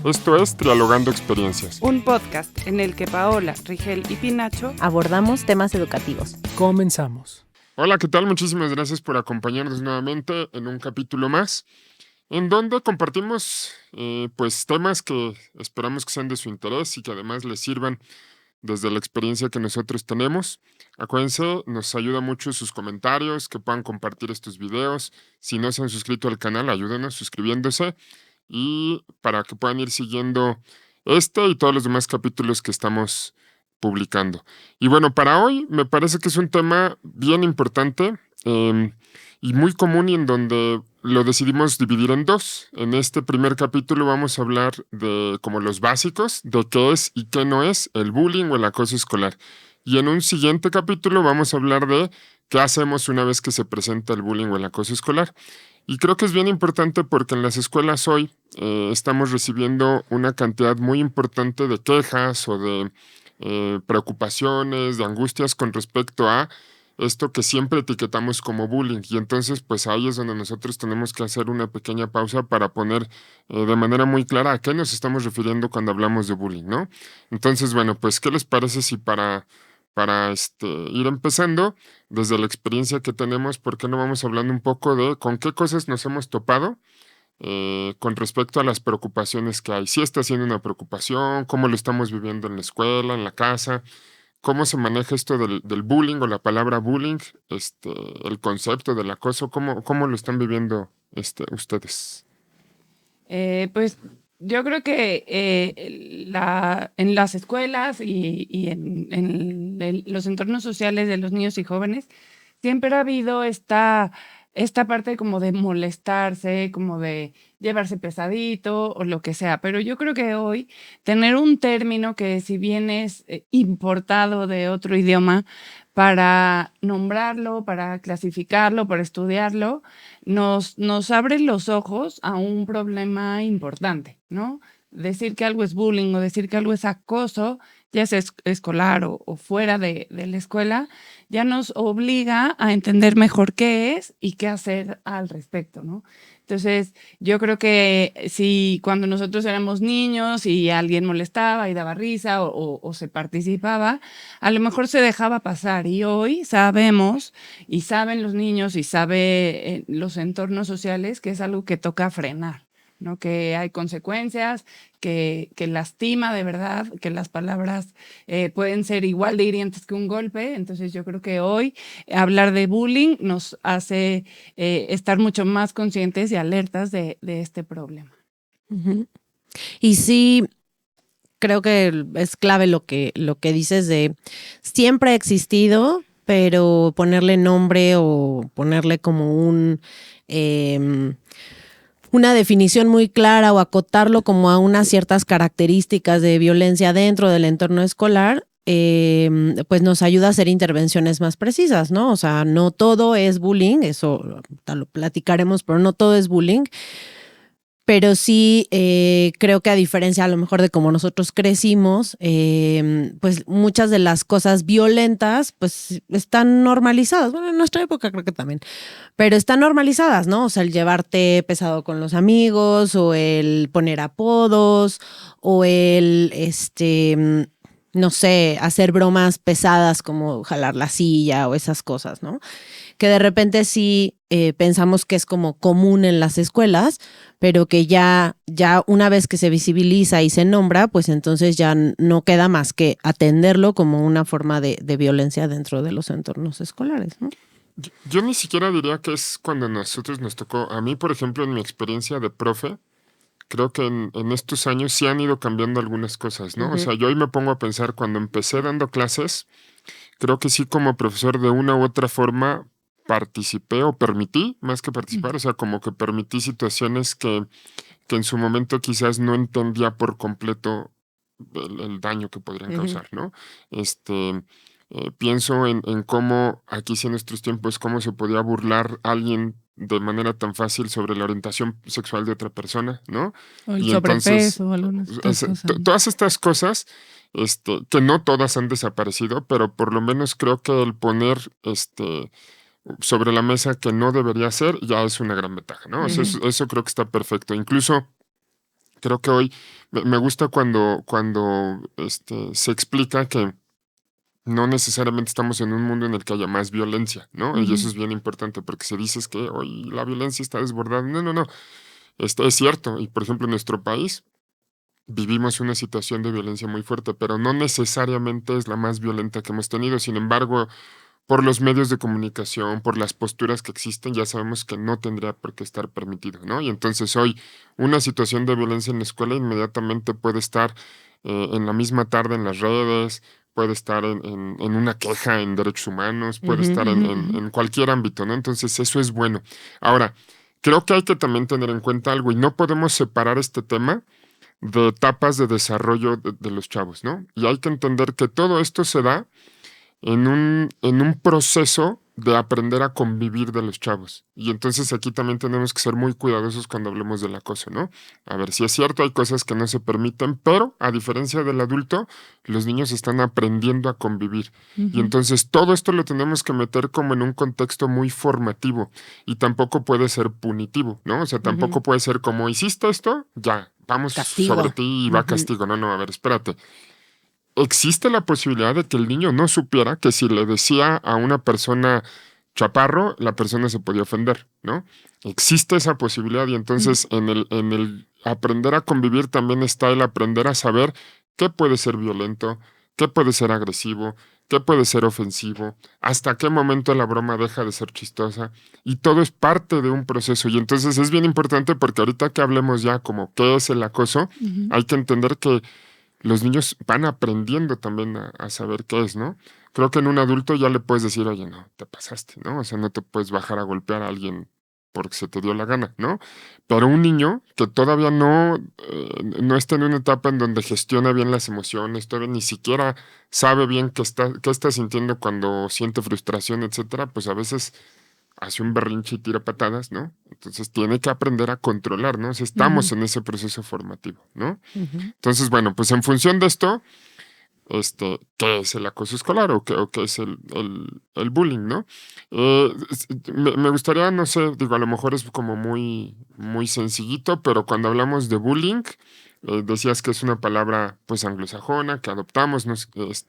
Esto es Trialogando Experiencias. Un podcast en el que Paola, Rigel y Pinacho abordamos temas educativos. Comenzamos. Hola, ¿qué tal? Muchísimas gracias por acompañarnos nuevamente en un capítulo más, en donde compartimos pues temas que esperamos que sean de su interés y que además les sirvan desde la experiencia que nosotros tenemos. Acuérdense, nos ayuda mucho sus comentarios, que puedan compartir estos videos. Si no se han suscrito al canal, ayúdenos suscribiéndose y para que puedan ir siguiendo este y todos los demás capítulos que estamos publicando. Y bueno, para hoy me parece que es un tema bien importante y muy común y en donde lo decidimos dividir en dos. En este primer capítulo vamos a hablar de como los básicos, de qué es y qué no es el bullying o el acoso escolar. Y en un siguiente capítulo vamos a hablar de qué hacemos una vez que se presenta el bullying o el acoso escolar. Y creo que es bien importante porque en las escuelas hoy estamos recibiendo una cantidad muy importante de quejas o de preocupaciones, de angustias con respecto a esto que siempre etiquetamos como bullying. Y entonces, pues ahí es donde nosotros tenemos que hacer una pequeña pausa para poner de manera muy clara a qué nos estamos refiriendo cuando hablamos de bullying, ¿no? Entonces, bueno, pues, ¿qué les parece si para ir empezando desde la experiencia que tenemos, por qué no vamos hablando un poco de con qué cosas nos hemos topado con respecto a las preocupaciones que hay? Si está siendo una preocupación, cómo lo estamos viviendo en la escuela, en la casa, cómo se maneja esto del bullying o la palabra bullying, el concepto del acoso, cómo lo están viviendo ustedes. Pues yo creo que en las escuelas y en los entornos sociales de los niños y jóvenes siempre ha habido esta parte como de molestarse, como de llevarse pesadito o lo que sea. Pero yo creo que hoy tener un término que si bien es importado de otro idioma, para nombrarlo, para clasificarlo, para estudiarlo, nos abre los ojos a un problema importante, ¿no? Decir que algo es bullying o decir que algo es acoso, ya sea escolar o fuera de la escuela, ya nos obliga a entender mejor qué es y qué hacer al respecto, ¿no? Entonces, yo creo que si cuando nosotros éramos niños y alguien molestaba y daba risa o se participaba, a lo mejor se dejaba pasar. Y hoy sabemos, y saben los niños, y saben los entornos sociales, que es algo que toca frenar, ¿no? Que hay consecuencias, que lastima de verdad, que las palabras pueden ser igual de hirientes que un golpe. Entonces yo creo que hoy hablar de bullying nos hace estar mucho más conscientes y alertas de este problema. Uh-huh. Y sí, creo que es clave lo que dices de siempre ha existido, pero ponerle nombre o ponerle como una definición muy clara o acotarlo como a unas ciertas características de violencia dentro del entorno escolar, pues nos ayuda a hacer intervenciones más precisas, ¿no? O sea, no todo es bullying, eso lo platicaremos, pero no todo es bullying. Pero sí creo que a diferencia a lo mejor de cómo nosotros crecimos, pues muchas de las cosas violentas pues están normalizadas. Bueno, en nuestra época creo que también, pero están normalizadas, ¿no? O sea, el llevarte pesado con los amigos o el poner apodos o el, no sé, hacer bromas pesadas como jalar la silla o esas cosas, ¿no? Que de repente sí pensamos que es como común en las escuelas, pero que ya una vez que se visibiliza y se nombra, pues entonces ya no queda más que atenderlo como una forma de violencia dentro de los entornos escolares, ¿no? Yo ni siquiera diría que es cuando a nosotros nos tocó. A mí, por ejemplo, en mi experiencia de profe, creo que en estos años sí han ido cambiando algunas cosas, ¿no? Uh-huh. O sea, yo hoy me pongo a pensar, cuando empecé dando clases, creo que sí como profesor de una u otra forma participé o permití, más que participar, o sea, como que permití situaciones que en su momento quizás no entendía por completo el daño que podrían causar, ¿no? Pienso en cómo aquí sí en nuestros tiempos, cómo se podía burlar a alguien de manera tan fácil sobre la orientación sexual de otra persona, ¿no? O el sobrepeso, algunas cosas. Todas estas cosas, que no todas han desaparecido, pero por lo menos creo que el poner sobre la mesa que no debería ser ya es una gran ventaja, ¿no? Uh-huh. O sea, eso creo que está perfecto. Incluso Creo que hoy me gusta cuando se explica que no necesariamente estamos en un mundo en el que haya más violencia, ¿no? Y eso es bien importante porque se dice es que hoy la violencia está desbordada. No, no, no. Es cierto. Y por ejemplo, en nuestro país vivimos una situación de violencia muy fuerte, pero no necesariamente es la más violenta que hemos tenido. Sin embargo, por los medios de comunicación, por las posturas que existen, ya sabemos que no tendría por qué estar permitido, ¿no? Y entonces hoy una situación de violencia en la escuela inmediatamente puede estar en la misma tarde en las redes, puede estar en una queja en derechos humanos, puede estar en cualquier ámbito, ¿no? Entonces eso es bueno. Ahora, creo que hay que también tener en cuenta algo y no podemos separar este tema de etapas de desarrollo de los chavos, ¿no? Y hay que entender que todo esto se da en un proceso de aprender a convivir de los chavos. Y entonces aquí también tenemos que ser muy cuidadosos cuando hablemos del acoso, ¿no? A ver, si es cierto, hay cosas que no se permiten, pero a diferencia del adulto, los niños están aprendiendo a convivir. Y entonces todo esto lo tenemos que meter como en un contexto muy formativo y tampoco puede ser punitivo, ¿no? O sea, tampoco puede ser como, ¿hiciste esto? Ya, vamos Castigo. sobre ti y va castigo. No, no, a ver, espérate. Existe la posibilidad de que el niño no supiera que si le decía a una persona chaparro, la persona se podía ofender, ¿no? Existe esa posibilidad y entonces en el aprender a convivir también está el aprender a saber qué puede ser violento, qué puede ser agresivo, qué puede ser ofensivo, hasta qué momento la broma deja de ser chistosa y todo es parte de un proceso y entonces es bien importante porque ahorita que hablemos ya como qué es el acoso, hay que entender que los niños van aprendiendo también a saber qué es, ¿no? Creo que en un adulto ya le puedes decir, oye, no, te pasaste, ¿no? O sea, no te puedes bajar a golpear a alguien porque se te dio la gana, ¿no? Pero un niño que todavía no está en una etapa en donde gestiona bien las emociones, todavía ni siquiera sabe bien qué está sintiendo cuando siente frustración, etcétera, pues a veces hace un berrinche y tira patadas, ¿no? Entonces tiene que aprender a controlar, ¿no? O sea, estamos en ese proceso formativo, ¿no? Entonces, bueno, pues en función de esto, ¿qué es el acoso escolar o qué es el bullying, ¿no? Me gustaría, no sé, digo, a lo mejor es como muy, muy sencillito, pero cuando hablamos de bullying, decías que es una palabra, pues, anglosajona, que adoptamos, ¿no?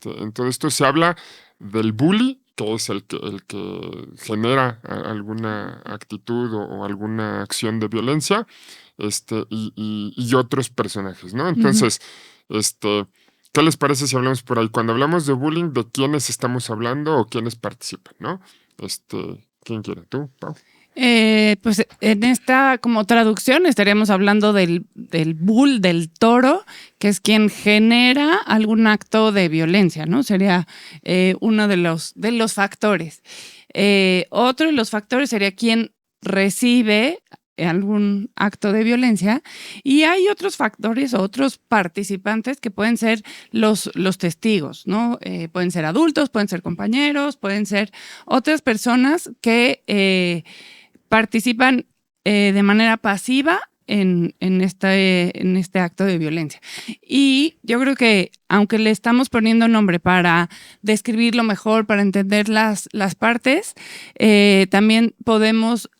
En todo esto se habla del bully, que es el que genera alguna actitud o alguna acción de violencia, y otros personajes, ¿no? Entonces, ¿qué les parece si hablamos por ahí? Cuando hablamos de bullying, ¿de quiénes estamos hablando o quiénes participan, no? ¿Quién quiere? ¿Tú, Pau? Pues en esta como traducción estaríamos hablando del bull, del toro, que es quien genera algún acto de violencia, ¿no? Sería uno de los factores. Otro de los factores sería quien recibe algún acto de violencia y hay otros factores, otros participantes que pueden ser los testigos, ¿no? Pueden ser adultos, pueden ser compañeros, pueden ser otras personas que participan de manera pasiva en este acto de violencia. Y yo creo que aunque le estamos poniendo nombre para describirlo mejor, para entender las partes, también podemos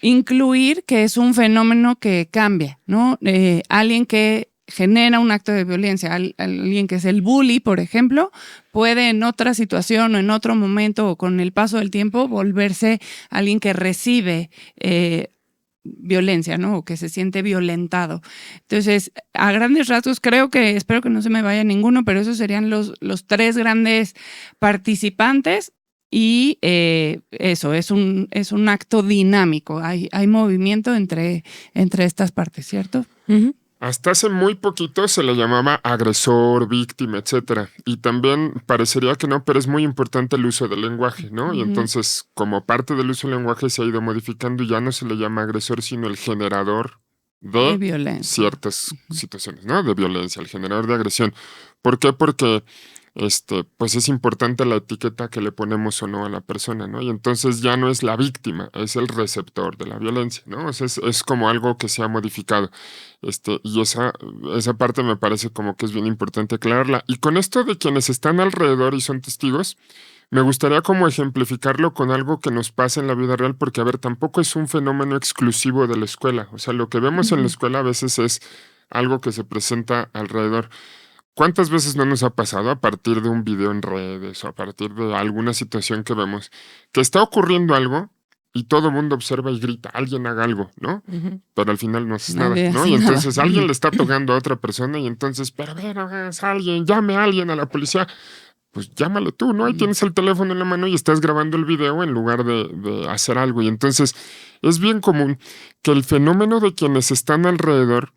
incluir que es un fenómeno que cambia, ¿no? Alguien que genera un acto de violencia, alguien que es el bully, por ejemplo, puede en otra situación o en otro momento o con el paso del tiempo volverse alguien que recibe violencia, ¿no? O que se siente violentado. Entonces, a grandes rasgos, espero que no se me vaya ninguno, pero esos serían los tres grandes participantes. Y eso, es un acto dinámico, hay movimiento entre estas partes, ¿cierto? Hasta hace muy poquito se le llamaba agresor, víctima, etcétera. Y también parecería que no, pero es muy importante el uso del lenguaje, ¿no? Y entonces, como parte del uso del lenguaje se ha ido modificando y ya no se le llama agresor, sino el generador de violencia. Ciertas situaciones, ¿no? De violencia, el generador de agresión. ¿Por qué? Porque pues es importante la etiqueta que le ponemos o no a la persona, ¿no? Y entonces ya no es la víctima, es el receptor de la violencia, ¿no? O sea, es como algo que se ha modificado. Y esa parte me parece como que es bien importante aclararla. Y con esto de quienes están alrededor y son testigos, me gustaría como ejemplificarlo con algo que nos pasa en la vida real, porque, a ver, tampoco es un fenómeno exclusivo de la escuela. O sea, lo que vemos en la escuela a veces es algo que se presenta alrededor. ¿Cuántas veces no nos ha pasado a partir de un video en redes o a partir de alguna situación que vemos que está ocurriendo algo y todo el mundo observa y grita, alguien haga algo, ¿no? Pero al final no haces nada, Nadie ¿no? hace Y nada. entonces alguien le está pegando a otra persona y entonces, pero a ver, es alguien, llame a alguien, a la policía. Pues llámale tú, ¿no? Ahí tienes el teléfono en la mano y estás grabando el video en lugar de hacer algo. Y entonces es bien común que el fenómeno de quienes están alrededor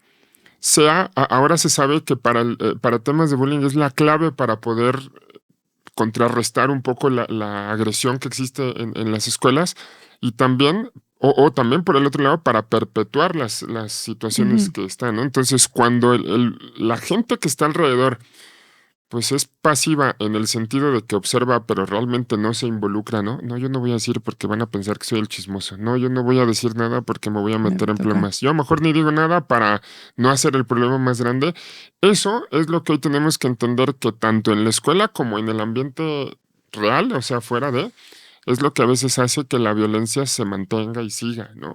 ahora se sabe que para temas de bullying es la clave para poder contrarrestar un poco la agresión que existe en las escuelas y también, o también por el otro lado, para perpetuar las situaciones que están, ¿no? Entonces, cuando la gente que está alrededor pues es pasiva en el sentido de que observa, pero realmente no se involucra, ¿no? No, yo no voy a decir porque van a pensar que soy el chismoso. No, yo no voy a decir nada porque me voy a meter en toca. problemas. Yo a lo mejor ni digo nada para no hacer el problema más grande. Eso es lo que hoy tenemos que entender, que tanto en la escuela como en el ambiente real, o sea, fuera de, es lo que a veces hace que la violencia se mantenga y siga, ¿no?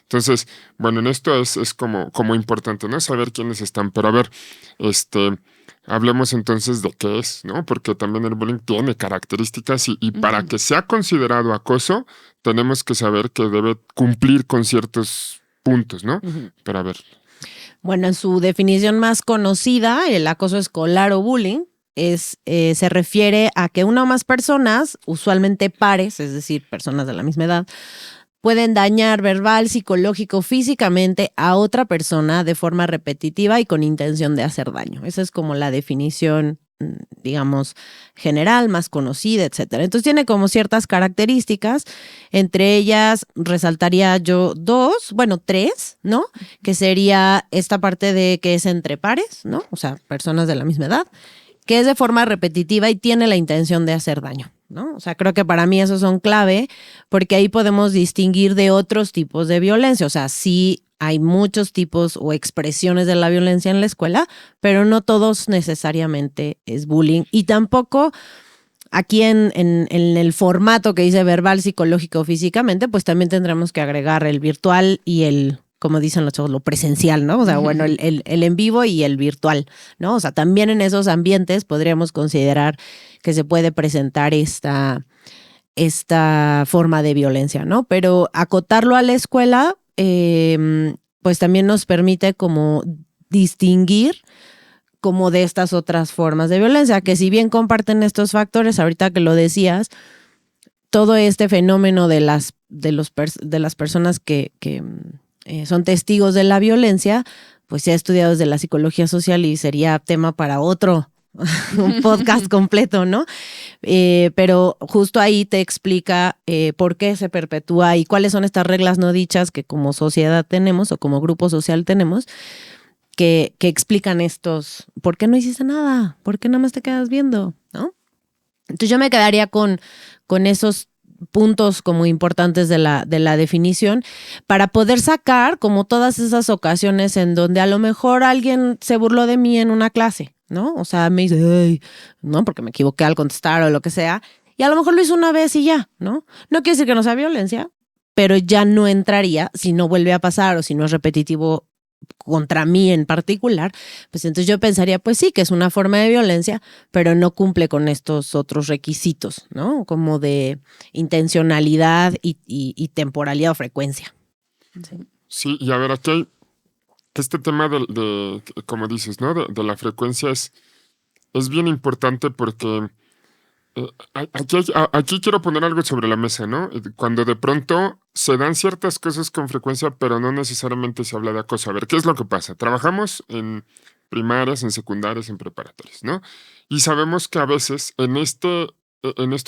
Entonces, bueno, en esto es como importante, ¿no? Saber quiénes están. Pero a ver, hablemos entonces de qué es, ¿no? Porque también el bullying tiene características y para que sea considerado acoso, tenemos que saber que debe cumplir con ciertos puntos, ¿no? Pero a ver. Bueno, en su definición más conocida, el acoso escolar o bullying se refiere a que una o más personas, usualmente pares, es decir, personas de la misma edad, pueden dañar verbal, psicológico, físicamente a otra persona de forma repetitiva y con intención de hacer daño. Esa es como la definición, digamos, general, más conocida, etcétera. Entonces tiene como ciertas características, entre ellas resaltaría yo tres, ¿no? Que sería esta parte de que es entre pares, ¿no? O sea, personas de la misma edad, que es de forma repetitiva y tiene la intención de hacer daño, ¿no? O sea, creo que para mí esos son clave, porque ahí podemos distinguir de otros tipos de violencia. O sea, sí hay muchos tipos o expresiones de la violencia en la escuela, pero no todos necesariamente es bullying. Y tampoco aquí en el formato que dice verbal, psicológico, físicamente, pues también tendremos que agregar el virtual y el, como dicen los chavos, lo presencial, ¿no? O sea, bueno, el en vivo y el virtual, ¿no? O sea, también en esos ambientes podríamos considerar que se puede presentar esta forma de violencia, ¿no? Pero acotarlo a la escuela, pues también nos permite como distinguir como de estas otras formas de violencia, que si bien comparten estos factores, ahorita que lo decías, todo este fenómeno de las personas que son testigos de la violencia, pues se ha estudiado desde la psicología social y sería tema para otro un podcast completo, ¿no? Pero justo ahí te explica por qué se perpetúa y cuáles son estas reglas no dichas que como sociedad tenemos o como grupo social tenemos, que explican ¿por qué no hiciste nada? ¿Por qué nada más te quedas viendo? ¿No? Entonces yo me quedaría con esos puntos como importantes de la definición para poder sacar como todas esas ocasiones en donde a lo mejor alguien se burló de mí en una clase, ¿no? O sea, me dice, ay, no, porque me equivoqué al contestar o lo que sea, y a lo mejor lo hizo una vez y ya, ¿no? No quiere decir que no sea violencia, pero ya no entraría si no vuelve a pasar o si no es repetitivo contra mí en particular, pues entonces yo pensaría, pues sí, que es una forma de violencia, pero no cumple con estos otros requisitos, ¿no? Como de intencionalidad y temporalidad o frecuencia. Sí, y a ver, aquí hay este tema como dices, ¿no? De la frecuencia es bien importante porque aquí quiero poner algo sobre la mesa, ¿no? Cuando de pronto se dan ciertas cosas con frecuencia, pero no necesariamente se habla de acoso. A ver, ¿qué es lo que pasa? Trabajamos en primarias, en secundarias, en preparatorias, ¿no? Y sabemos que a veces en esto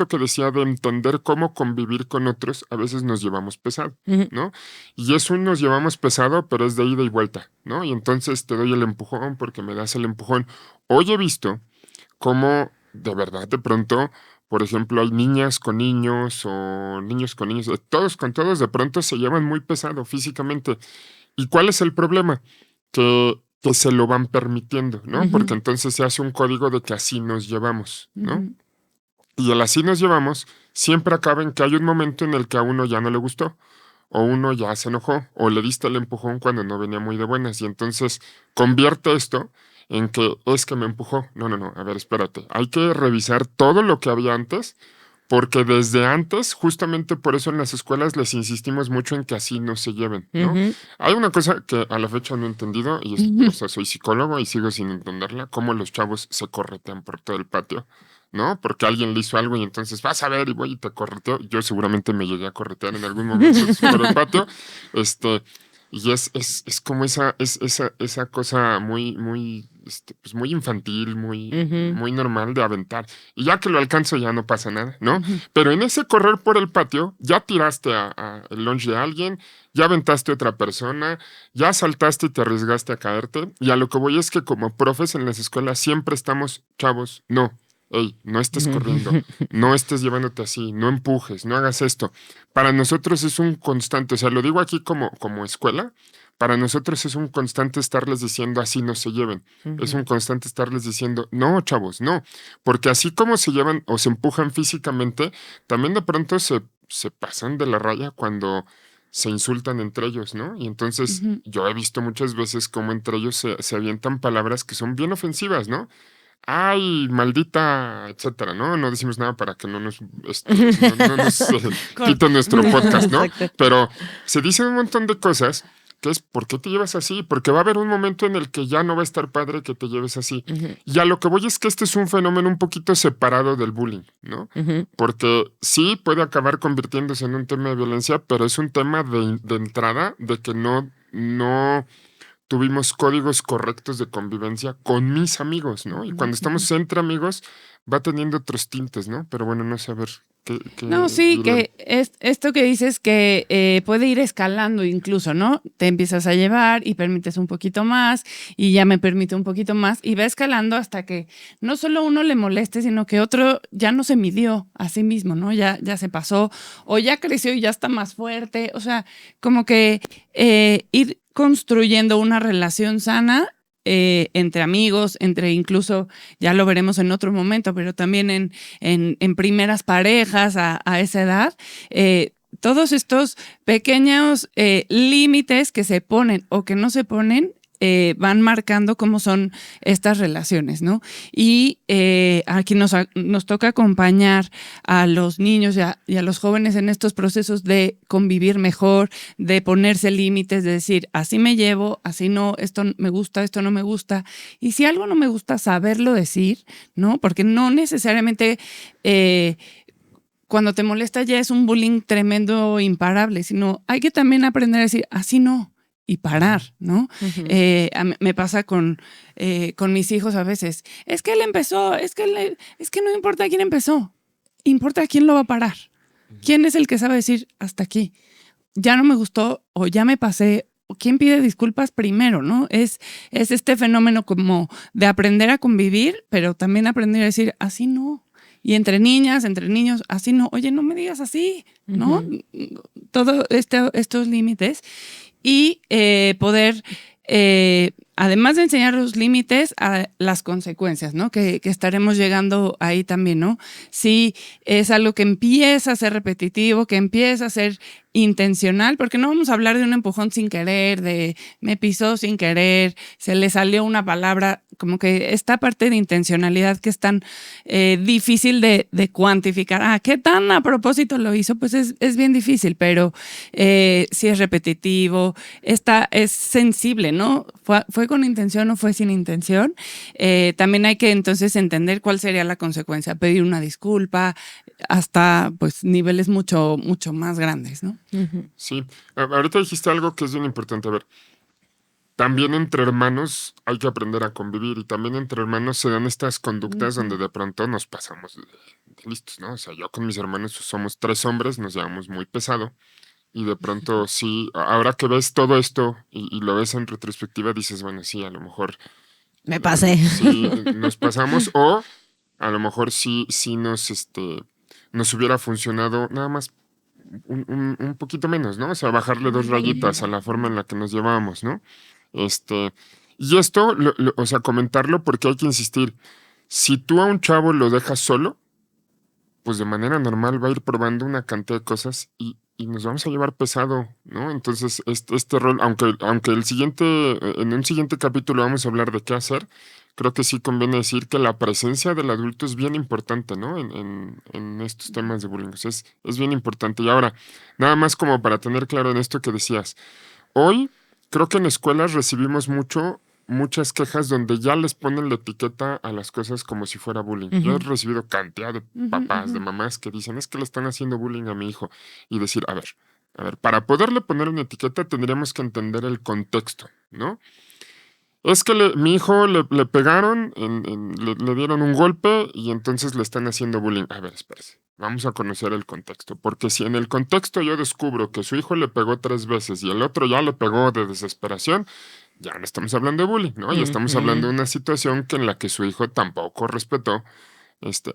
que decía de entender cómo convivir con otros, a veces nos llevamos pesado, ¿no? Y eso nos llevamos pesado, pero es de ida y vuelta, ¿no? Y entonces te doy el empujón porque me das el empujón. Hoy he visto cómo de verdad de pronto, por ejemplo, hay niñas con niños o niños con niños, todos con todos de pronto se llevan muy pesado físicamente. ¿Y cuál es el problema? Que se lo van permitiendo, ¿no? Porque entonces se hace un código de que así nos llevamos, ¿no? Ujú. Y el así nos llevamos siempre acaba en que hay un momento en el que a uno ya no le gustó, o uno ya se enojó, o le diste el empujón cuando no venía muy de buenas, y entonces convierte esto en que es que me empujó. No, no, no, a ver, espérate. Hay que revisar todo lo que había antes, porque desde antes, justamente por eso en las escuelas les insistimos mucho en que así no se lleven, ¿no? Ujú. Hay una cosa que a la fecha no he entendido, y o sea, soy psicólogo y sigo sin entenderla, cómo los chavos se corretean por todo el patio, ¿no? Porque alguien le hizo algo y entonces vas a ver y voy y te correteo. Yo seguramente me llegué a corretear en algún momento por el patio. Y es como esa cosa muy, pues muy infantil, Ujú. muy normal de aventar. Y ya que lo alcanzo ya no pasa nada, ¿no? Ujú. Pero en ese correr por el patio, ya tiraste el lunch de alguien, ya aventaste a otra persona, ya saltaste y te arriesgaste a caerte. Y a lo que voy es que como profes en las escuelas siempre estamos, chavos, no. Ey, no estés corriendo, no estés llevándote así, no empujes, no hagas esto. Para nosotros es un constante, o sea, lo digo aquí como escuela, para nosotros es un constante estarles diciendo así no se lleven. Es un constante estarles diciendo, no, chavos, no. Porque así como se llevan o se empujan físicamente, también de pronto se pasan de la raya cuando se insultan entre ellos, ¿no? Y entonces Ujú. yo he visto muchas veces cómo entre ellos se avientan palabras que son bien ofensivas, ¿no? Ay, maldita, etcétera, ¿no? No decimos nada para que no nos, no nos Corta. quiten nuestro podcast, ¿no? Exacto. Pero se dicen un montón de cosas que es, ¿por qué te llevas así? Porque va a haber un momento en el que ya no va a estar padre que te lleves así. Ujú. Y a lo que voy es que este es un fenómeno un poquito separado del bullying, ¿no? Ujú. Porque sí puede acabar convirtiéndose en un tema de violencia, pero es un tema de entrada de que no tuvimos códigos correctos de convivencia con mis amigos, ¿no? Y cuando estamos entre amigos va teniendo otros tintes, ¿no? Pero bueno, no sé, a ver, ¿qué No, sí, dirían? que es esto que dices que puede ir escalando incluso, ¿no? Te empiezas a llevar y permites un poquito más y ya me permite un poquito más y va escalando hasta que no solo uno le moleste, sino que otro ya no se midió a sí mismo, ¿no? Ya se pasó o ya creció y ya está más fuerte. O sea, como que ir construyendo una relación sana entre amigos, entre incluso, ya lo veremos en otro momento, pero también en primeras parejas a esa edad, todos estos pequeños límites que se ponen o que no se ponen, van marcando cómo son estas relaciones, ¿no? Y aquí nos toca acompañar a los niños y a los jóvenes en estos procesos de convivir mejor, de ponerse límites, de decir, así me llevo, así no, esto me gusta, esto no me gusta. Y si algo no me gusta, saberlo decir, ¿no? Porque no necesariamente cuando te molesta ya es un bullying tremendo, imparable, sino hay que también aprender a decir, así no, y parar, ¿no? Ujú. Me pasa con mis hijos a veces, es que él empezó, es que no importa quién empezó, importa quién lo va a parar. ¿Quién es el que sabe decir hasta aquí? Ya no me gustó o ya me pasé. O quién pide disculpas primero, ¿no? Es este fenómeno como de aprender a convivir, pero también aprender a decir, así no. Y entre niñas, entre niños, así no. Oye, no me digas así, ¿no? Ujú. Todo estos límites. Y poder, además de enseñar los límites, a las consecuencias, ¿no? Que estaremos llegando ahí también, ¿no? Si es algo que empieza a ser repetitivo, que empieza a ser intencional, porque no vamos a hablar de un empujón sin querer, de me pisó sin querer, se le salió una palabra, como que esta parte de intencionalidad que es tan difícil de cuantificar. Ah, ¿qué tan a propósito lo hizo? Pues es bien difícil, pero si es repetitivo, es sensible, ¿no? ¿Fue con intención o fue sin intención? También hay que entonces entender cuál sería la consecuencia, pedir una disculpa, hasta pues niveles mucho, mucho más grandes, ¿no? Ujú. Sí, ahorita dijiste algo que es bien importante. A ver, también entre hermanos hay que aprender a convivir y también entre hermanos se dan estas conductas donde de pronto nos pasamos de listos, ¿no? O sea, yo con mis hermanos somos 3 hombres, nos llevamos muy pesado y de pronto sí, ahora que ves todo esto y lo ves en retrospectiva, dices, bueno, sí, a lo mejor Me pasé. sí nos pasamos o a lo mejor sí nos hubiera funcionado nada más un poquito menos, ¿no? O sea, bajarle 2 rayitas a la forma en la que nos llevábamos, ¿no? Y esto, o sea, comentarlo porque hay que insistir. Si tú a un chavo lo dejas solo, pues de manera normal va a ir probando una cantidad de cosas y nos vamos a llevar pesado, ¿no? Entonces, este rol, aunque en un siguiente capítulo vamos a hablar de qué hacer, creo que sí conviene decir que la presencia del adulto es bien importante, ¿no? En estos temas de bullying. O sea, es bien importante. Y ahora, nada más como para tener claro en esto que decías. Hoy, creo que en escuelas recibimos muchas quejas donde ya les ponen la etiqueta a las cosas como si fuera bullying. Yo he recibido cantidad de papás, de mamás que dicen, es que le están haciendo bullying a mi hijo. Y decir, a ver, para poderle poner una etiqueta tendríamos que entender el contexto, ¿no? Es que mi hijo le pegaron, le dieron un golpe y entonces le están haciendo bullying. A ver, espérese. Vamos a conocer el contexto. Porque si en el contexto yo descubro que su hijo le pegó 3 veces y el otro ya le pegó de desesperación, ya no estamos hablando de bullying, ¿no? Ya estamos hablando de una situación en la que su hijo tampoco respetó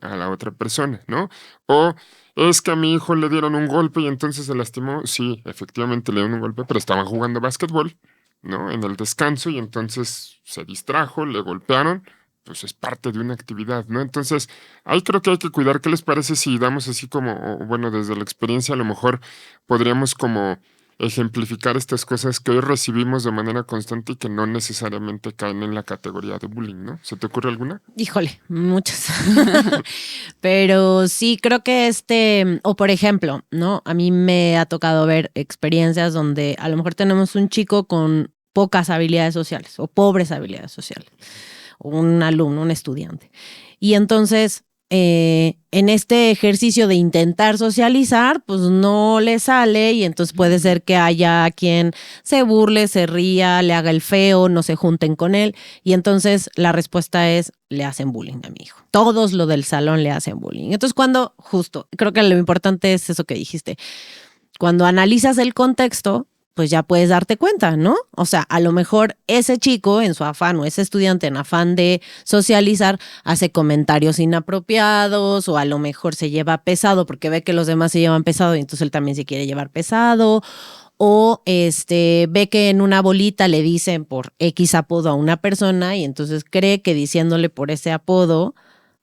a la otra persona, ¿no? O es que a mi hijo le dieron un golpe y entonces se lastimó. Sí, efectivamente le dieron un golpe, pero estaban jugando básquetbol, ¿no? En el descanso y entonces se distrajo, le golpearon, pues es parte de una actividad, ¿no? Entonces, ahí creo que hay que cuidar. ¿Qué les parece si damos así como, o bueno, desde la experiencia a lo mejor podríamos como ejemplificar estas cosas que hoy recibimos de manera constante y que no necesariamente caen en la categoría de bullying, ¿no? ¿Se te ocurre alguna? Híjole, muchas. Pero sí, creo que o por ejemplo, ¿no? A mí me ha tocado ver experiencias donde a lo mejor tenemos un chico con pocas habilidades sociales o pobres habilidades sociales, o un alumno, un estudiante. Y entonces, en este ejercicio de intentar socializar, pues no le sale y entonces puede ser que haya quien se burle, se ría, le haga el feo, no se junten con él y entonces la respuesta es, le hacen bullying a mi hijo. Todos lo del salón le hacen bullying. Entonces creo que lo importante es eso que dijiste, cuando analizas el contexto, pues ya puedes darte cuenta, ¿no? O sea, a lo mejor ese chico en su afán o ese estudiante en afán de socializar hace comentarios inapropiados o a lo mejor se lleva pesado porque ve que los demás se llevan pesado y entonces él también se quiere llevar pesado o ve que en una bolita le dicen por X apodo a una persona y entonces cree que diciéndole por ese apodo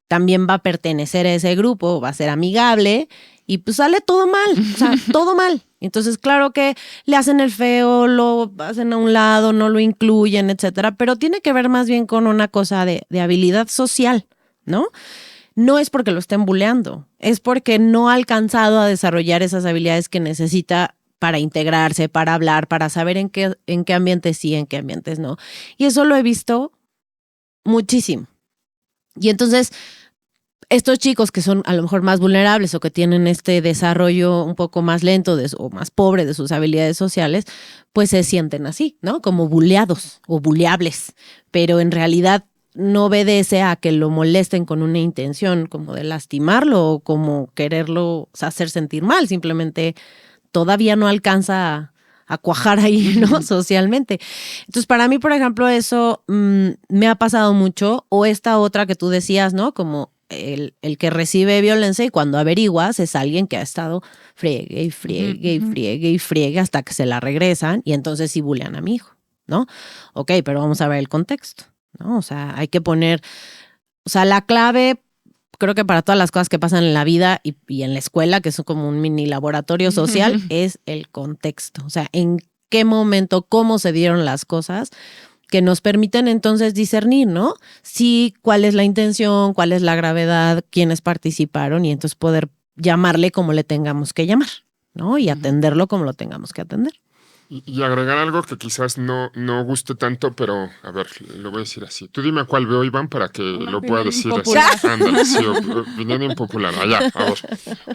también va a pertenecer a ese grupo, va a ser amigable y pues sale todo mal, o sea, todo mal. Entonces, claro que le hacen el feo, lo hacen a un lado, no lo incluyen, etcétera, pero tiene que ver más bien con una cosa de habilidad social, ¿no? No es porque lo estén buleando, es porque no ha alcanzado a desarrollar esas habilidades que necesita para integrarse, para hablar, para saber en qué ambientes sí, en qué ambientes no. Y eso lo he visto muchísimo. Y entonces, estos chicos que son a lo mejor más vulnerables o que tienen este desarrollo un poco más lento o más pobre de sus habilidades sociales, pues se sienten así, ¿no? Como buleados o buleables, pero en realidad no obedece a que lo molesten con una intención como de lastimarlo o como quererlo hacer sentir mal, simplemente todavía no alcanza a cuajar ahí, ¿no? Socialmente. Entonces, para mí, por ejemplo, eso me ha pasado mucho, o esta otra que tú decías, ¿no? Como el que recibe violencia y cuando averiguas es alguien que ha estado friegue y friegue y friegue y friegue hasta que se la regresan y entonces sí bulean a mi hijo, ¿no? Ok, pero vamos a ver el contexto, ¿no? O sea, hay que poner, o sea, la clave, creo que para todas las cosas que pasan en la vida y en la escuela, que es como un mini laboratorio social, es el contexto. O sea, en qué momento, cómo se dieron las cosas que nos permiten entonces discernir, ¿no? Sí, cuál es la intención, cuál es la gravedad, quiénes participaron y entonces poder llamarle como le tengamos que llamar, ¿no? Y atenderlo como lo tengamos que atender. Y agregar algo que quizás no guste tanto, pero a ver, lo voy a decir así. Tú dime cuál veo, Iván, para que lo pueda decir impopular. así. Ándale, sí, opinión impopular. Allá, a ver.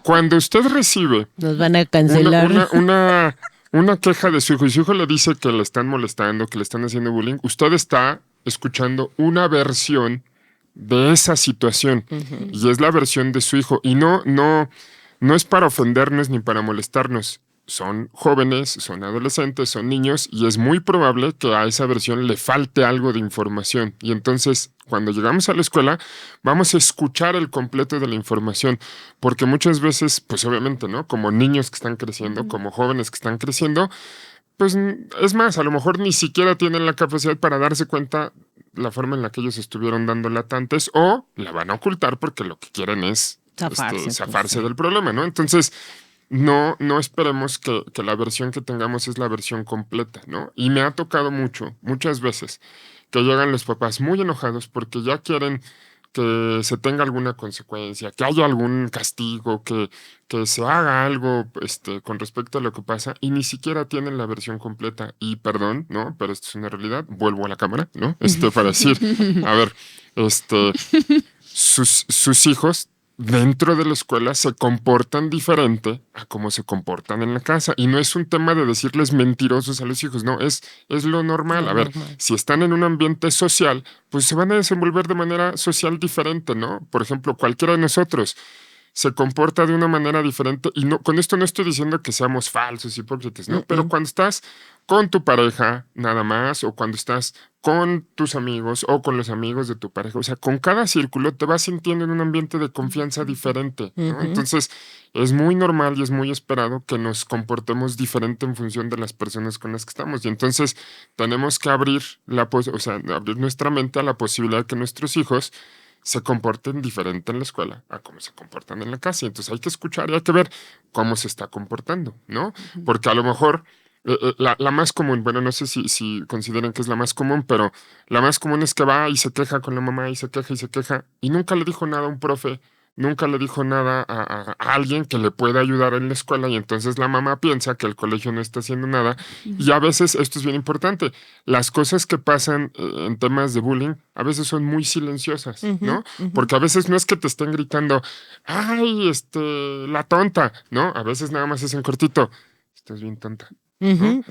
Cuando usted recibe Nos van a cancelar. una queja de su hijo y su hijo le dice que le están molestando, que le están haciendo bullying, usted está escuchando una versión de esa situación y es la versión de su hijo y no es para ofendernos ni para molestarnos. son jóvenes, son adolescentes, son niños y es muy probable que a esa versión le falte algo de información. Y entonces, cuando llegamos a la escuela, vamos a escuchar el completo de la información, porque muchas veces, pues obviamente, ¿no? Como niños que están creciendo, como jóvenes que están creciendo, pues es más, a lo mejor ni siquiera tienen la capacidad para darse cuenta la forma en la que ellos estuvieron dando lata antes o la van a ocultar porque lo que quieren es zafarse del problema, ¿no? Entonces, no esperemos que la versión que tengamos es la versión completa, ¿no? Y me ha tocado muchas veces, que llegan los papás muy enojados porque ya quieren que se tenga alguna consecuencia, que haya algún castigo, que se haga algo con respecto a lo que pasa y ni siquiera tienen la versión completa. Y perdón, ¿no? Pero esto es una realidad. Vuelvo a la cámara, ¿no? Para decir, a ver, sus hijos dentro de la escuela se comportan diferente a cómo se comportan en la casa. Y no es un tema de decirles mentirosos a los hijos, no, es lo normal. A ver, si están en un ambiente social, pues se van a desenvolver de manera social diferente, ¿no? Por ejemplo, cualquiera de nosotros se comporta de una manera diferente y no, con esto no estoy diciendo que seamos falsos, hipócritas, ¿no? Pero cuando estás con tu pareja nada más o cuando estás con tus amigos o con los amigos de tu pareja, o sea, con cada círculo te vas sintiendo en un ambiente de confianza diferente, ¿no? Entonces, es muy normal y es muy esperado que nos comportemos diferente en función de las personas con las que estamos y entonces tenemos que abrir abrir nuestra mente a la posibilidad de que nuestros hijos se comporten diferente en la escuela a cómo se comportan en la casa. Y entonces hay que escuchar y hay que ver cómo se está comportando, ¿no? Porque a lo mejor la más común, bueno, no sé si consideran que es la más común, pero la más común es que va y se queja con la mamá y se queja y nunca le dijo nada a un profe, nunca le dijo nada a alguien que le pueda ayudar en la escuela y entonces la mamá piensa que el colegio no está haciendo nada. Y a veces, esto es bien importante, las cosas que pasan en temas de bullying a veces son muy silenciosas, ¿no? Porque a veces no es que te estén gritando, ¡ay, la tonta! ¿No? A veces nada más es en cortito, estás bien tonta, ¿no?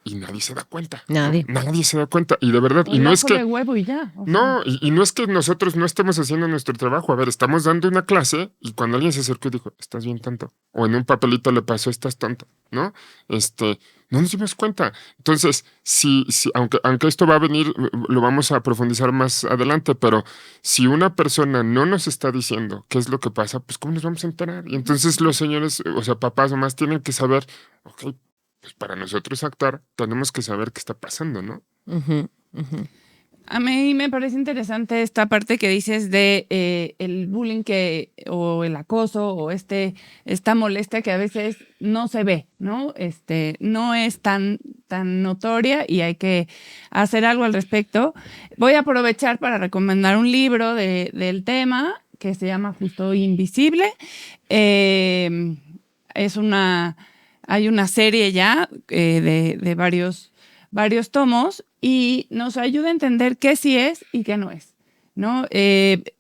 Y nadie se da cuenta. Nadie. ¿No? Nadie se da cuenta. Y de verdad, y no es que... huevo y ya. No, y no es que nosotros no estemos haciendo nuestro trabajo. A ver, estamos dando una clase y cuando alguien se acercó y dijo, estás bien tonto. O en un papelito le pasó, estás tonto, ¿no? No nos dimos cuenta. Entonces, aunque esto va a venir, lo vamos a profundizar más adelante, pero si una persona no nos está diciendo qué es lo que pasa, pues ¿cómo nos vamos a enterar? Y entonces los señores, o sea, papás o más tienen que saber, ok, pues para nosotros actuar, tenemos que saber qué está pasando, ¿no? A mí me parece interesante esta parte que dices de el bullying o el acoso o esta molestia que a veces no se ve, ¿no? No es tan notoria y hay que hacer algo al respecto. Voy a aprovechar para recomendar un libro del tema que se llama Justo Invisible. Hay una serie ya de varios tomos y nos ayuda a entender qué sí es y qué no es, ¿no?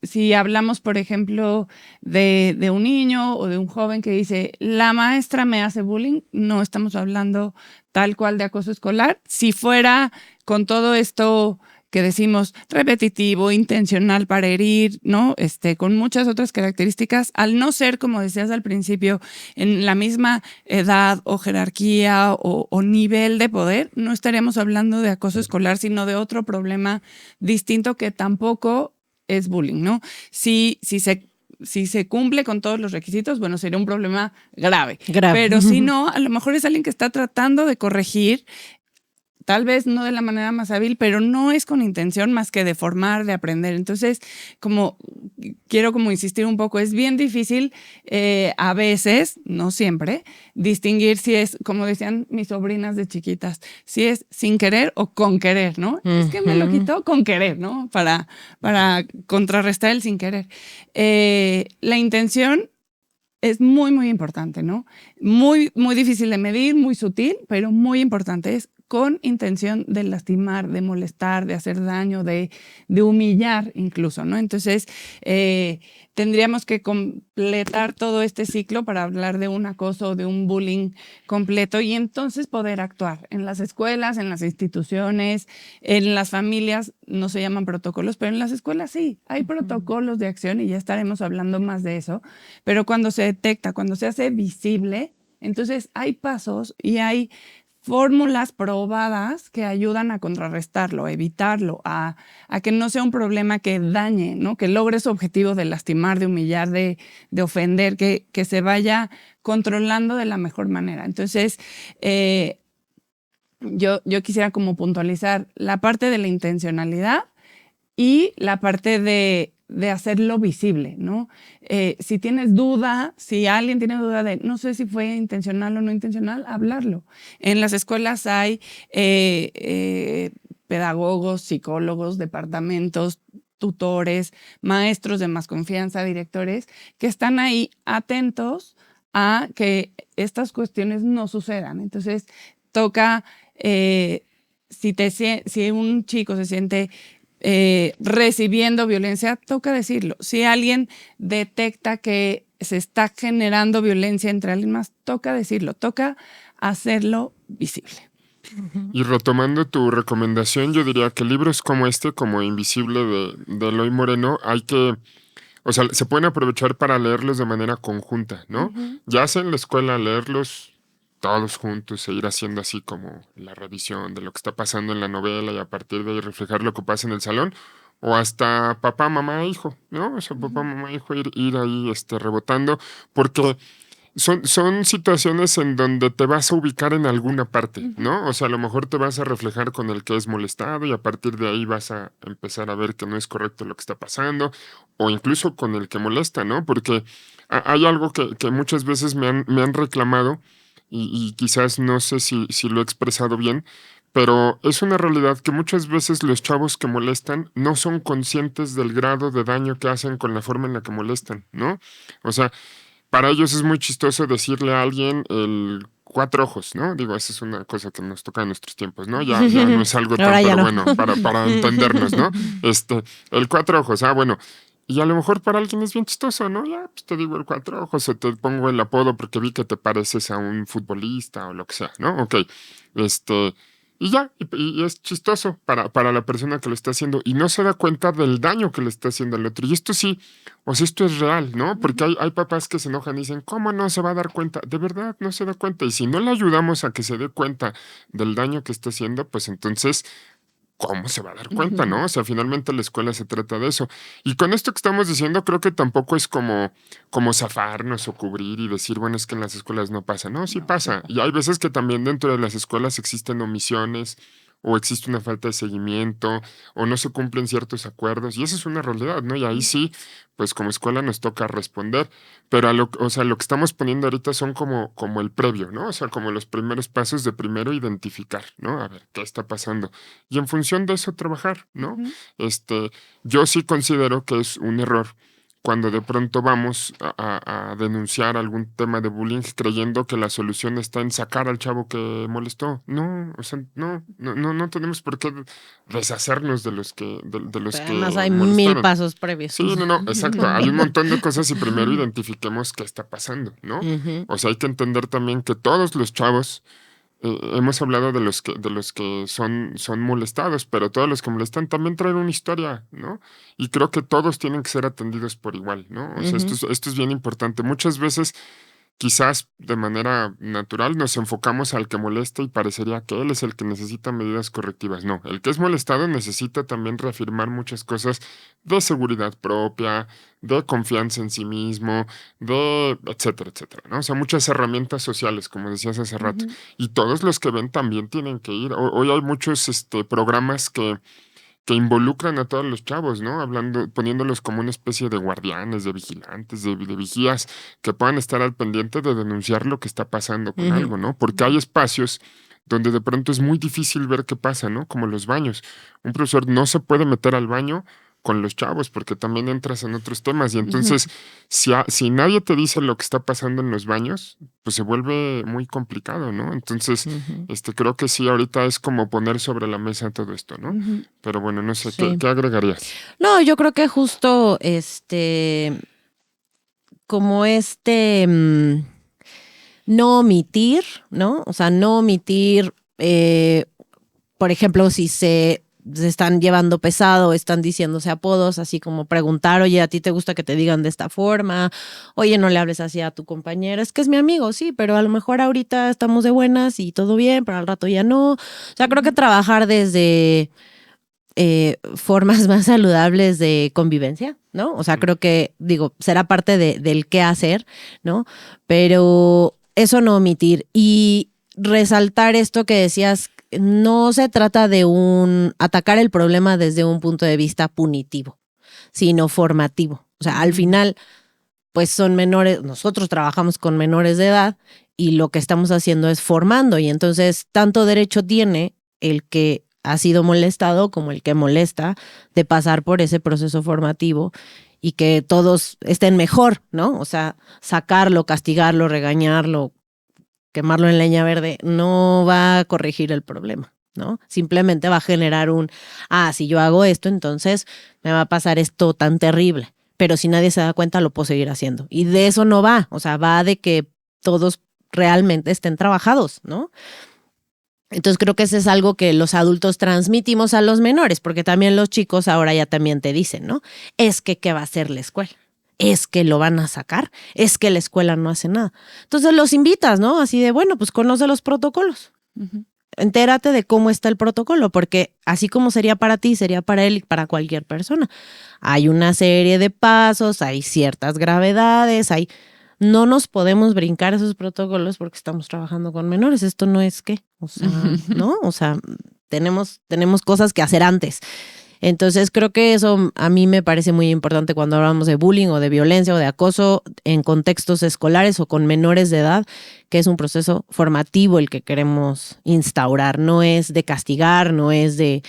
Si hablamos, por ejemplo, de un niño o de un joven que dice, la maestra me hace bullying, no estamos hablando tal cual de acoso escolar. Si fuera con todo esto que decimos repetitivo, intencional para herir, ¿no? Con muchas otras características, al no ser, como decías al principio, en la misma edad o jerarquía o nivel de poder, no estaríamos hablando de acoso escolar, sino de otro problema distinto que tampoco es bullying, ¿no? Si se cumple con todos los requisitos, bueno, sería un problema grave. Pero si no, a lo mejor es alguien que está tratando de corregir, tal vez no de la manera más hábil, pero no es con intención más que de formar, de aprender. Entonces, quiero insistir un poco, es bien difícil a veces, no siempre, distinguir si es, como decían mis sobrinas de chiquitas, si es sin querer o con querer, ¿no? Es que me lo quitó con querer, ¿no? Para contrarrestar el sin querer. La intención es muy, muy importante, ¿no? Muy, muy difícil de medir, muy sutil, pero muy importante. Es con intención de lastimar, de molestar, de hacer daño, de humillar incluso, ¿no? Entonces, tendríamos que completar todo este ciclo para hablar de un acoso, de un bullying completo y entonces poder actuar en las escuelas, en las instituciones, en las familias. No se llaman protocolos, pero en las escuelas sí, hay protocolos de acción y ya estaremos hablando más de eso. Pero cuando se detecta, cuando se hace visible, Entonces, hay pasos y hay fórmulas probadas que ayudan a contrarrestarlo, a evitarlo, a que no sea un problema que dañe, ¿no? Que logre su objetivo de lastimar, de humillar, de ofender, que se vaya controlando de la mejor manera. Entonces, yo quisiera como puntualizar la parte de la intencionalidad y la parte de hacerlo visible, ¿no? Si tienes duda, si alguien tiene duda de no sé si fue intencional o no intencional, hablarlo. En las escuelas hay pedagogos, psicólogos, departamentos, tutores, maestros de más confianza, directores, que están ahí atentos a que estas cuestiones no sucedan. Entonces, toca, si un chico se siente recibiendo violencia, toca decirlo. Si alguien detecta que se está generando violencia entre alguien más, toca decirlo, toca hacerlo visible. Y retomando tu recomendación, yo diría que libros como este, como Invisible de Eloy Moreno, o sea, se pueden aprovechar para leerlos de manera conjunta, ¿no? Ya sea en la escuela leerlos todos juntos e ir haciendo así como la revisión de lo que está pasando en la novela y a partir de ahí reflejar lo que pasa en el salón, o hasta papá, mamá, hijo, ¿no? O sea, papá, mamá, hijo, ir ahí rebotando, porque son situaciones en donde te vas a ubicar en alguna parte, ¿no? O sea, a lo mejor te vas a reflejar con el que es molestado y a partir de ahí vas a empezar a ver que no es correcto lo que está pasando, o incluso con el que molesta, ¿no? Porque hay algo que muchas veces me han reclamado y quizás no sé si lo he expresado bien, pero es una realidad que muchas veces los chavos que molestan no son conscientes del grado de daño que hacen con la forma en la que molestan, ¿no? O sea, para ellos es muy chistoso decirle a alguien el cuatro ojos, ¿no? Digo, esa es una cosa que nos toca en nuestros tiempos, ¿no? Ya no es algo tan, Ahora ya pero no. bueno, para entendernos, ¿no? El cuatro ojos, bueno. Y a lo mejor para alguien es bien chistoso, ¿no? Ya, pues te digo el cuatro ojos o te pongo el apodo porque vi que te pareces a un futbolista o lo que sea, ¿no? Ok, y ya, y es chistoso para la persona que lo está haciendo y no se da cuenta del daño que le está haciendo al otro. Y esto sí, o sea, esto es real, ¿no? Porque hay papás que se enojan y dicen, ¿cómo no se va a dar cuenta? De verdad, no se da cuenta. Y si no le ayudamos a que se dé cuenta del daño que está haciendo, pues entonces, ¿cómo se va a dar cuenta, no? O sea, finalmente la escuela se trata de eso. Y con esto que estamos diciendo, creo que tampoco es como zafarnos o cubrir y decir, bueno, es que en las escuelas no pasa. No, sí pasa. Y hay veces que también dentro de las escuelas existen omisiones o existe una falta de seguimiento o no se cumplen ciertos acuerdos. Y esa es una realidad, ¿no? Y ahí sí, pues como escuela nos toca responder. Pero o sea, lo que estamos poniendo ahorita son como el previo, ¿no? O sea, como los primeros pasos de primero identificar, ¿no? A ver, ¿qué está pasando? Y en función de eso trabajar, ¿no? Yo sí considero que es un error cuando de pronto vamos a denunciar algún tema de bullying creyendo que la solución está en sacar al chavo que molestó. No, o sea, no tenemos por qué deshacernos de los que Además hay molestaron. 1000 pasos previos. Sí, no, exacto. Hay un montón de cosas y primero identifiquemos qué está pasando, ¿no? O sea, hay que entender también que todos los chavos, hemos hablado de los que son molestados, pero todos los que molestan también traen una historia, ¿no? Y creo que todos tienen que ser atendidos por igual, ¿no? O sea, esto es bien importante. Muchas veces, quizás de manera natural, nos enfocamos al que molesta y parecería que él es el que necesita medidas correctivas. No, el que es molestado necesita también reafirmar muchas cosas de seguridad propia, de confianza en sí mismo, de etcétera, etcétera, ¿no? O sea, muchas herramientas sociales, como decías hace rato. Y todos los que ven también tienen que ir. Hoy hay muchos programas que involucran a todos los chavos, ¿no? Poniéndolos como una especie de guardianes, de vigilantes, de vigías, que puedan estar al pendiente de denunciar lo que está pasando con algo, ¿no? Porque hay espacios donde de pronto es muy difícil ver qué pasa, ¿no? Como los baños. Un profesor no se puede meter al baño con los chavos porque también entras en otros temas y entonces si nadie te dice lo que está pasando en los baños, pues se vuelve muy complicado, ¿no? Entonces, creo que sí, ahorita es como poner sobre la mesa todo esto, ¿no? Pero bueno, no sé, Sí. ¿qué agregarías? No, yo creo que justo como no omitir, ¿no? O sea, no omitir, por ejemplo, si se se están llevando pesado, están diciéndose apodos, así como preguntar, oye, ¿a ti te gusta que te digan de esta forma? Oye, no le hables así a tu compañera, es que es mi amigo, sí, pero a lo mejor ahorita estamos de buenas y todo bien, pero al rato ya no. O sea, creo que trabajar desde formas más saludables de convivencia, ¿no? O sea, creo que, digo, será parte del qué hacer, ¿no? Pero eso no omitir. Y resaltar esto que decías, no se trata de atacar el problema desde un punto de vista punitivo, sino formativo. O sea, al final, pues son menores, nosotros trabajamos con menores de edad y lo que estamos haciendo es formando. Y entonces, tanto derecho tiene el que ha sido molestado como el que molesta de pasar por ese proceso formativo y que todos estén mejor, ¿no? O sea, sacarlo, castigarlo, regañarlo, quemarlo en leña verde, no va a corregir el problema, ¿no? Simplemente va a generar si yo hago esto, entonces me va a pasar esto tan terrible. Pero si nadie se da cuenta, lo puedo seguir haciendo. Y de eso no va, o sea, va de que todos realmente estén trabajados, ¿no? Entonces creo que eso es algo que los adultos transmitimos a los menores, porque también los chicos ahora ya también te dicen, ¿no? Es que ¿qué va a hacer la escuela? Es que lo van a sacar, es que la escuela no hace nada. Entonces los invitas, ¿no? Así de, bueno, pues conoce los protocolos. Uh-huh. Entérate de cómo está el protocolo, porque así como sería para ti, sería para él y para cualquier persona. Hay una serie de pasos, hay ciertas gravedades, no nos podemos brincar esos protocolos porque estamos trabajando con menores. Esto no es o sea, ¿no? O sea, tenemos cosas que hacer antes. Entonces creo que eso a mí me parece muy importante cuando hablamos de bullying o de violencia o de acoso en contextos escolares o con menores de edad, que es un proceso formativo el que queremos instaurar. No es de castigar, no es de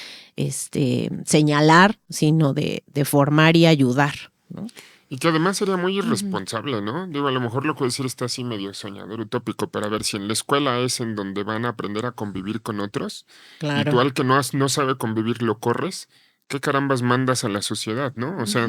señalar, sino de formar y ayudar, ¿no? Y que además sería muy irresponsable, ¿no? Digo, a lo mejor lo que decir está así medio soñador, utópico, pero a ver, si en la escuela es en donde van a aprender a convivir con otros, claro, y tú al que no sabe convivir lo corres, ¿qué carambas mandas a la sociedad, no? O sea,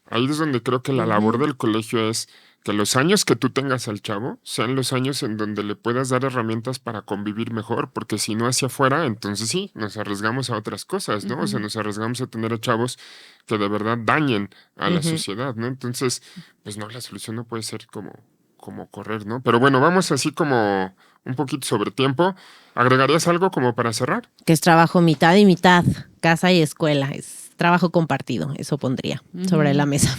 ahí es donde creo que la labor del colegio es que los años que tú tengas al chavo sean los años en donde le puedas dar herramientas para convivir mejor, porque si no hacia afuera, entonces sí, nos arriesgamos a otras cosas, ¿no? O sea, nos arriesgamos a tener a chavos que de verdad dañen a la sociedad, ¿no? Entonces, pues no, la solución no puede ser como correr, ¿no? Pero bueno, vamos así como un poquito sobre tiempo. ¿Agregarías algo como para cerrar? Que es trabajo mitad y mitad, casa y escuela, es trabajo compartido, eso pondría sobre la mesa.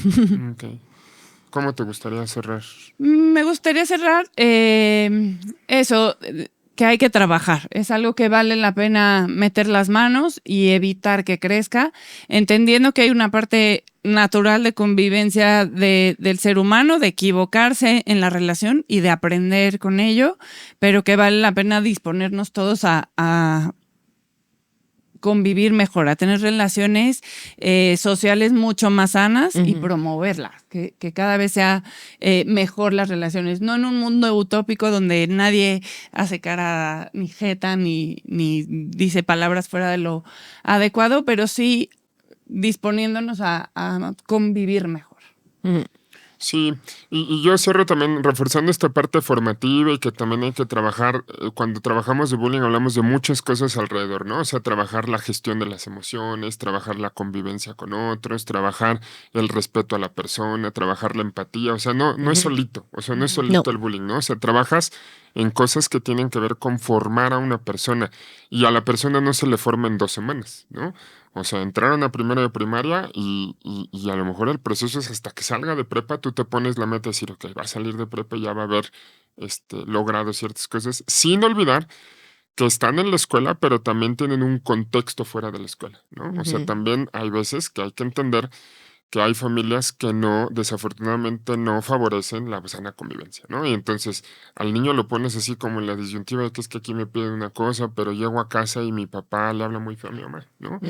Okay. ¿Cómo te gustaría cerrar? Me gustaría cerrar eso, que hay que trabajar. Es algo que vale la pena meter las manos y evitar que crezca, entendiendo que hay una parte natural de convivencia del ser humano, de equivocarse en la relación y de aprender con ello, pero que vale la pena disponernos todos a convivir mejor, a tener relaciones sociales mucho más sanas y promoverlas, que cada vez sea mejor las relaciones, no en un mundo utópico donde nadie hace cara ni jeta ni dice palabras fuera de lo adecuado, pero sí disponiéndonos a convivir mejor. Sí, y yo cierro también reforzando esta parte formativa y que también hay que trabajar, cuando trabajamos de bullying hablamos de muchas cosas alrededor, ¿no? O sea, trabajar la gestión de las emociones, trabajar la convivencia con otros, trabajar el respeto a la persona, trabajar la empatía, o sea, no es solito, o sea, no es solito el bullying, ¿no? O sea, trabajas en cosas que tienen que ver con formar a una persona y a la persona no se le forma en 2 semanas, ¿no? O sea, entraron a primero de primaria y a lo mejor el proceso es hasta que salga de prepa, tú te pones la meta de decir, ok, va a salir de prepa y ya va a haber logrado ciertas cosas, sin olvidar que están en la escuela, pero también tienen un contexto fuera de la escuela, ¿no? O sea, también hay veces que hay que entender que hay familias que desafortunadamente no favorecen la sana convivencia, ¿no? Y entonces al niño lo pones así como en la disyuntiva de que es que aquí me piden una cosa, pero llego a casa y mi papá le habla muy feo a mi mamá, ¿no?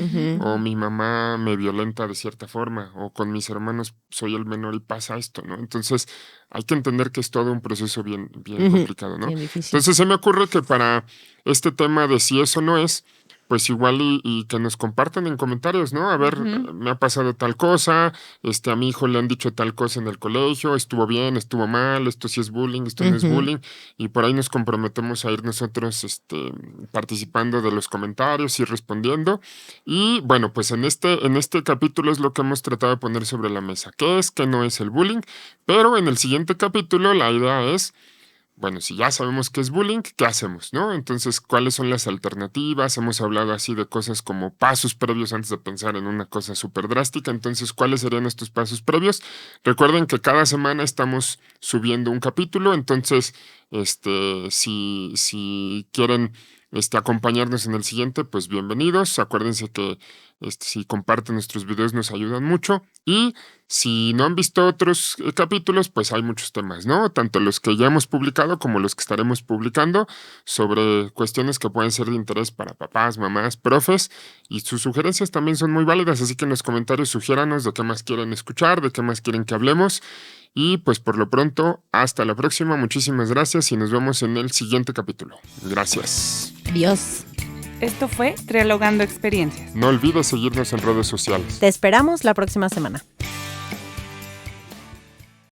O mi mamá me violenta de cierta forma, o con mis hermanos soy el menor y pasa esto, ¿no? Entonces hay que entender que es todo un proceso bien complicado, ¿no? Entonces se me ocurre que para este tema de si eso no es, pues igual y que nos compartan en comentarios, ¿no? A ver, me ha pasado tal cosa, a mi hijo le han dicho tal cosa en el colegio, estuvo bien, estuvo mal, esto sí es bullying, esto no es bullying, y por ahí nos comprometemos a ir nosotros participando de los comentarios y respondiendo. Y bueno, pues en este capítulo es lo que hemos tratado de poner sobre la mesa, qué es, qué no es el bullying, pero en el siguiente capítulo la idea es, bueno, si ya sabemos qué es bullying, ¿qué hacemos, no? Entonces, ¿cuáles son las alternativas? Hemos hablado así de cosas como pasos previos antes de pensar en una cosa súper drástica. Entonces, ¿cuáles serían estos pasos previos? Recuerden que cada semana estamos subiendo un capítulo, entonces, si quieren acompañarnos en el siguiente, pues bienvenidos. Acuérdense que si comparten nuestros videos nos ayudan mucho. Y si no han visto otros capítulos, pues hay muchos temas, ¿no? Tanto los que ya hemos publicado como los que estaremos publicando sobre cuestiones que pueden ser de interés para papás, mamás, profes. Y sus sugerencias también son muy válidas, así que en los comentarios sugiéranos de qué más quieren escuchar, de qué más quieren que hablemos. Y pues por lo pronto, hasta la próxima. Muchísimas gracias y nos vemos en el siguiente capítulo. Gracias. Adiós. Esto fue Trialogando Experiencias. No olvides seguirnos en redes sociales. Te esperamos la próxima semana.